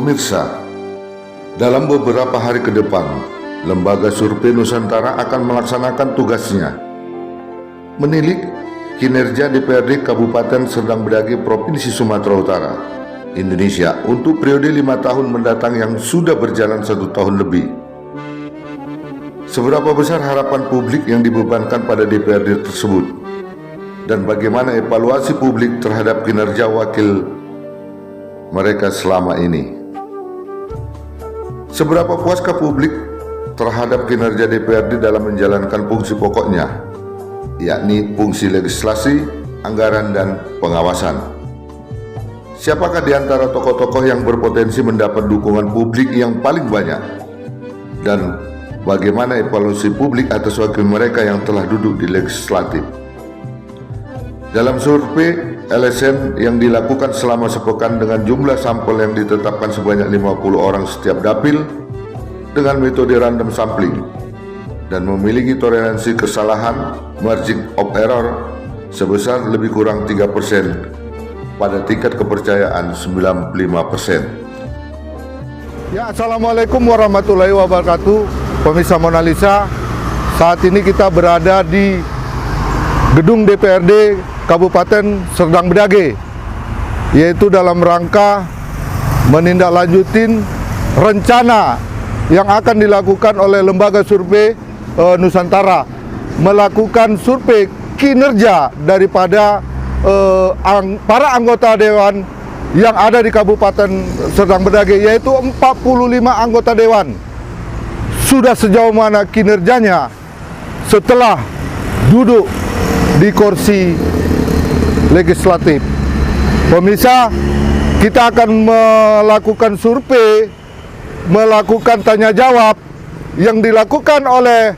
Pemirsa, dalam beberapa hari ke depan, Lembaga Survei Nusantara akan melaksanakan tugasnya menilik kinerja DPRD Kabupaten Serdang Bedagai Provinsi Sumatera Utara, Indonesia untuk periode 5 tahun mendatang yang sudah berjalan 1 tahun lebih. Seberapa besar harapan publik yang dibebankan pada DPRD tersebut, dan bagaimana evaluasi publik terhadap kinerja wakil mereka selama ini. Seberapa puaskah publik terhadap kinerja DPRD dalam menjalankan fungsi pokoknya, yakni fungsi legislasi, anggaran, dan pengawasan. Siapakah di antara tokoh-tokoh yang berpotensi mendapat dukungan publik yang paling banyak? Dan bagaimana evaluasi publik atas wakil mereka yang telah duduk di legislatif? Dalam survei LSM yang dilakukan selama sepekan dengan jumlah sampel yang ditetapkan sebanyak 50 orang setiap dapil dengan metode random sampling dan memiliki toleransi kesalahan margin of error sebesar lebih kurang 3% pada tingkat kepercayaan 95%. Ya, Assalamualaikum warahmatullahi wabarakatuh. Pemirsa Mona Lisa, saat ini kita berada di gedung DPRD Kabupaten Serdang Bedagai, yaitu dalam rangka menindaklanjutin rencana yang akan dilakukan oleh Lembaga Survei Nusantara, melakukan survei kinerja daripada para anggota dewan yang ada di Kabupaten Serdang Bedagai, yaitu 45 anggota dewan. Sudah sejauh mana kinerjanya setelah duduk di kursi legislatif. Pemirsa, kita akan melakukan survei, melakukan tanya jawab yang dilakukan oleh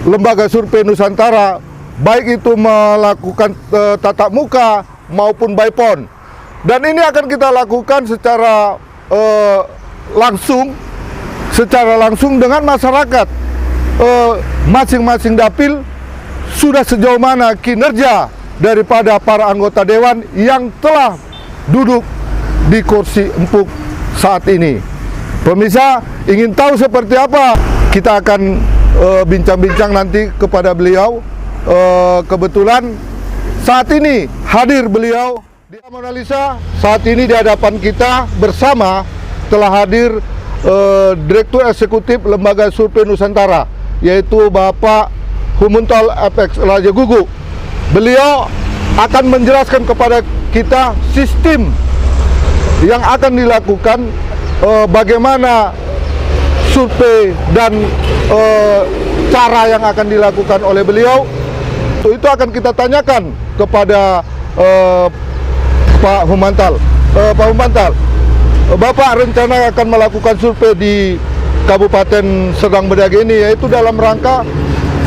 Lembaga Survei Nusantara, baik itu melakukan tatap muka maupun by phone. Dan ini akan kita lakukan secara langsung dengan masyarakat. Masing-masing dapil sudah sejauh mana kinerja daripada para anggota dewan yang telah duduk di kursi empuk saat ini. Pemirsa, ingin tahu seperti apa? Kita akan bincang-bincang nanti kepada beliau. Kebetulan saat ini hadir beliau di Mona Lisa. Saat ini di hadapan kita bersama telah hadir Direktur Eksekutif Lembaga Survei Nusantara, yaitu Bapak Humuntal FX Raja Gugu. Beliau akan menjelaskan kepada kita sistem yang akan dilakukan, bagaimana survei dan cara yang akan dilakukan oleh beliau. Itu akan kita tanyakan kepada Pak Humuntal. Pak Humuntal, Bapak rencana akan melakukan survei di Kabupaten Serdang Bedagai ini, yaitu dalam rangka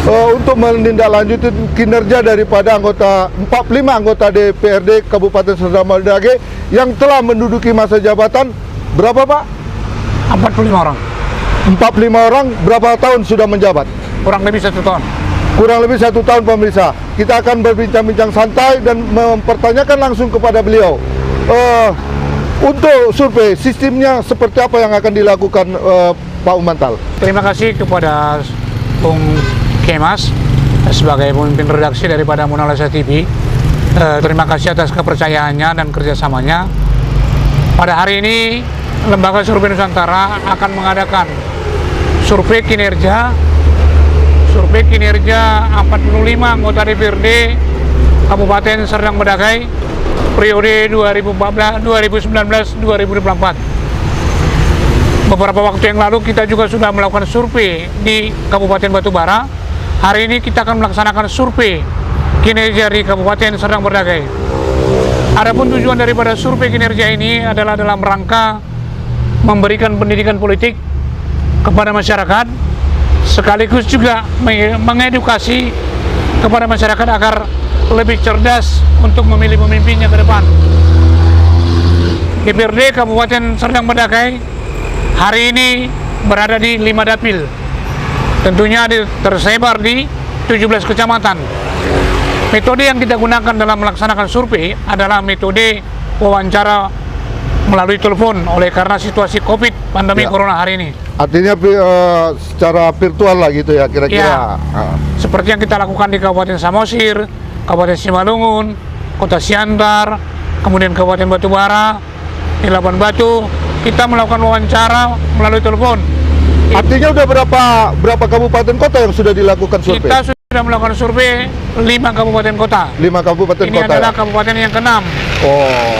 untuk menindaklanjuti kinerja daripada 45 anggota DPRD Kabupaten Serdang Bedagai yang telah menduduki masa jabatan berapa, Pak? 45 orang. 45 orang, berapa tahun sudah menjabat? Kurang lebih 1 tahun. Kurang lebih 1 tahun, pemirsa. Kita akan berbincang-bincang santai dan mempertanyakan langsung kepada beliau. Untuk survei, sistemnya seperti apa yang akan dilakukan, Pak Humuntal? Terima kasih kepada Bung Kemas sebagai pemimpin redaksi daripada Mona Lisa TV. Terima kasih atas kepercayaannya dan kerjasamanya. Pada hari ini Lembaga Survei Nusantara akan mengadakan survei kinerja 45 anggota DPRD Kabupaten Serdang Bedagai periode 2019-2024. Beberapa waktu yang lalu kita juga sudah melakukan survei di Kabupaten Batubara. Hari ini kita akan melaksanakan survei kinerja di Kabupaten Serdang Bedagai. Adapun tujuan daripada survei kinerja ini adalah dalam rangka memberikan pendidikan politik kepada masyarakat, sekaligus juga mengedukasi kepada masyarakat agar lebih cerdas untuk memilih pemimpinnya ke depan. DPRD Kabupaten Serdang Bedagai hari ini berada di 5 dapil. Tentunya tersebar di 17 kecamatan. Metode yang kita gunakan dalam melaksanakan survei adalah metode wawancara melalui telepon oleh karena situasi COVID pandemi Ya. Corona hari ini. Artinya secara virtual lah gitu ya kira-kira. Ya. Seperti yang kita lakukan di Kabupaten Samosir, Kabupaten Simalungun, Kota Siantar, kemudian Kabupaten Batubara, di Labuan Batu, kita melakukan wawancara melalui telepon. Artinya udah berapa kabupaten kota yang sudah dilakukan survei? Kita sudah melakukan survei 5 kabupaten kota. 5 kabupaten Ini kota. adalah Ya? kabupaten yang ke-6. Oh.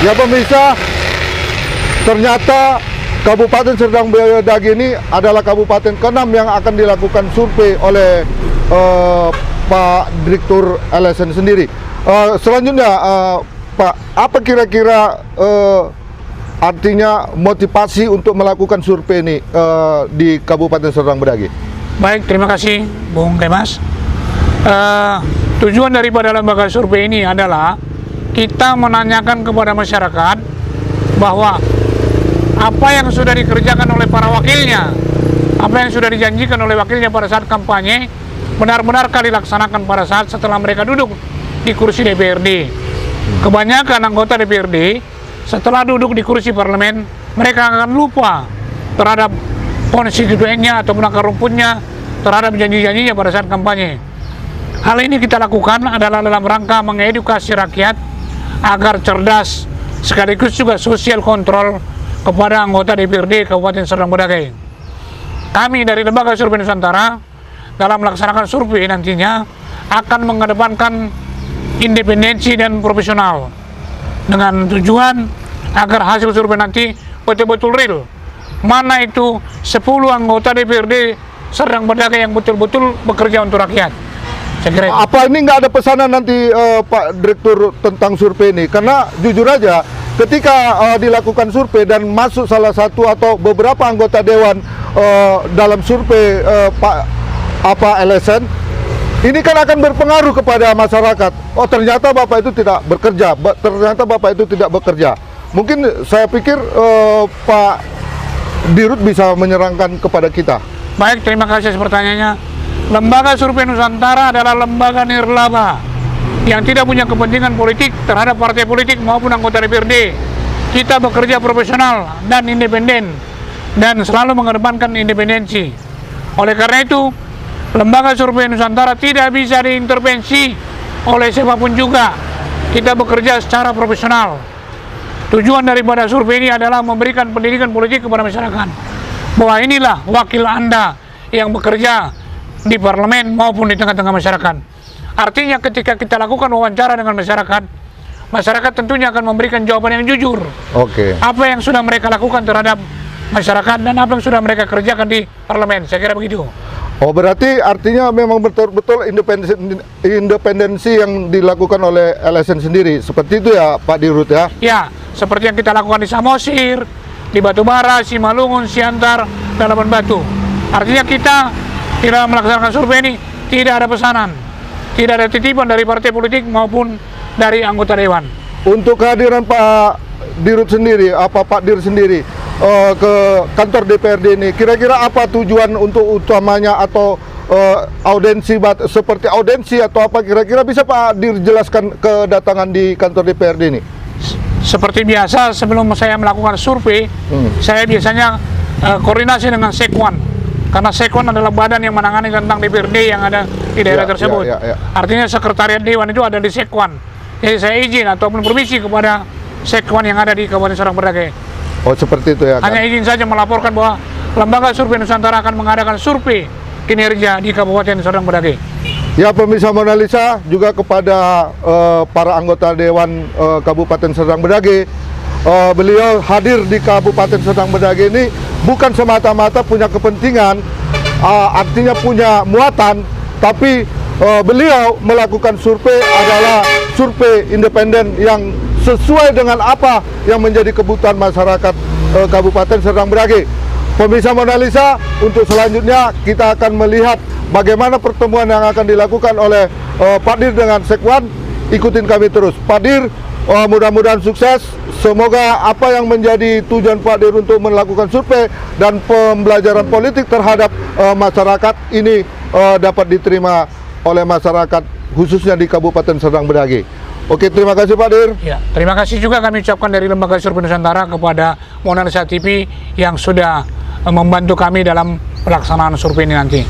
Ya pemirsa, ternyata Kabupaten Serdang Bedagai ini adalah kabupaten ke-6 yang akan dilakukan survei oleh Pak Direktur LSN sendiri. Selanjutnya, Pak, apa kira-kira artinya motivasi untuk melakukan survei ini di Kabupaten Serdang Bedagai? Baik, terima kasih Bung Kemas. Tujuan daripada lembaga survei ini adalah kita menanyakan kepada masyarakat bahwa apa yang sudah dikerjakan oleh para wakilnya, apa yang sudah dijanjikan oleh wakilnya pada saat kampanye, benar-benarkah dilaksanakan pada saat setelah mereka duduk di kursi DPRD. Kebanyakan anggota DPRD setelah duduk di kursi parlemen, mereka akan lupa terhadap konstituennya atau akar rumputnya, terhadap janji-janjinya pada saat kampanye. Hal ini kita lakukan adalah dalam rangka mengedukasi rakyat agar cerdas, sekaligus juga sosial kontrol kepada anggota DPRD Kabupaten Serdang Bedagai. Kami dari Lembaga Survei Nusantara dalam melaksanakan survei nantinya akan mengedepankan independensi dan profesional dengan tujuan agar hasil survei nanti betul-betul real. Mana itu 10 anggota DPRD Serdang Bedagai yang betul-betul bekerja untuk rakyat. Saya kira itu. Apa ini nggak ada pesanan nanti Pak Direktur tentang survei ini? Karena jujur aja, ketika dilakukan survei dan masuk salah satu atau beberapa anggota dewan dalam survei LSN, ini kan akan berpengaruh kepada masyarakat. Oh, ternyata Bapak itu tidak bekerja, ternyata Bapak itu tidak bekerja. Mungkin saya pikir Pak Dirut bisa menyerangkan kepada kita. Baik, terima kasih atas pertanyaannya. Lembaga Survei Nusantara adalah lembaga nirlaba yang tidak punya kepentingan politik terhadap partai politik maupun anggota DPRD. Kita bekerja profesional dan independen dan selalu mengedepankan independensi. Oleh karena itu, Lembaga Survei Nusantara tidak bisa diintervensi oleh siapapun juga. Kita bekerja secara profesional. Tujuan daripada survei ini adalah memberikan pendidikan politik kepada masyarakat bahwa inilah wakil Anda yang bekerja di parlemen maupun di tengah-tengah masyarakat. Artinya ketika kita lakukan wawancara dengan masyarakat, masyarakat tentunya akan memberikan jawaban yang jujur. Oke. Apa yang sudah mereka lakukan terhadap masyarakat dan apa yang sudah mereka kerjakan di parlemen. Saya kira begitu. Oh, berarti artinya memang betul-betul independensi yang dilakukan oleh LSN sendiri. Seperti itu ya Pak Dirut ya? Ya, seperti yang kita lakukan di Samosir, di Batubara, Simalungun, Siantar, dan Labuan Batu. Artinya kita tidak melaksanakan survei ini, tidak ada pesanan, tidak ada titipan dari partai politik maupun dari anggota dewan. Untuk kehadiran Pak Dirut sendiri, Pak Dir sendiri ke kantor DPRD ini, kira-kira apa tujuan untuk utamanya atau audensi seperti audensi atau apa kira-kira bisa Pak Dir jelaskan kedatangan di kantor DPRD ini? Seperti biasa sebelum saya melakukan survei, saya biasanya koordinasi dengan Sekwan. Karena Sekwan adalah badan yang menangani tentang DPRD yang ada di daerah tersebut. Artinya sekretariat dewan itu ada di Sekwan. Jadi saya izin ataupun permisi kepada Sekwan yang ada di Kabupaten Serdang Bedagai. Oh, seperti itu ya kan? Hanya izin saja melaporkan bahwa Lembaga Survei Nusantara akan mengadakan survei kinerja di Kabupaten Serdang Bedagai. Ya, pemirsa Mona Lisa, juga kepada para anggota Dewan Kabupaten Serdang Bedagai, beliau hadir di Kabupaten Serdang Bedagai ini bukan semata-mata punya kepentingan, artinya punya muatan, tapi beliau melakukan survei adalah survei independen yang sesuai dengan apa yang menjadi kebutuhan masyarakat Kabupaten Serdang Bedagai. Pemirsa Mona Lisa, untuk selanjutnya kita akan melihat bagaimana pertemuan yang akan dilakukan oleh Pak Dir dengan Sekwan. Ikutin kami terus. Pak Dir, mudah-mudahan sukses. Semoga apa yang menjadi tujuan Pak Dir untuk melakukan survei dan pembelajaran politik terhadap masyarakat ini dapat diterima oleh masyarakat khususnya di Kabupaten Serdang Bedagai. Oke, terima kasih Pak Dir. Ya, terima kasih juga kami ucapkan dari Lembaga Survei Nusantara kepada Mona Lisa TV yang sudah membantu kami dalam pelaksanaan survei ini nanti.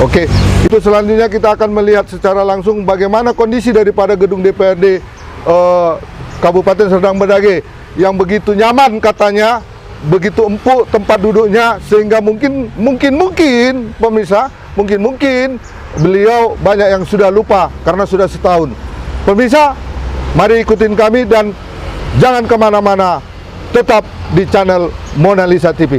Oke, itu selanjutnya kita akan melihat secara langsung bagaimana kondisi daripada gedung DPRD Kabupaten Serdang Bedagai yang begitu nyaman katanya, begitu empuk tempat duduknya, sehingga mungkin pemirsa, mungkin beliau banyak yang sudah lupa karena sudah setahun. Pemirsa, mari ikutin kami dan jangan kemana-mana, tetap di channel Mona Lisa TV.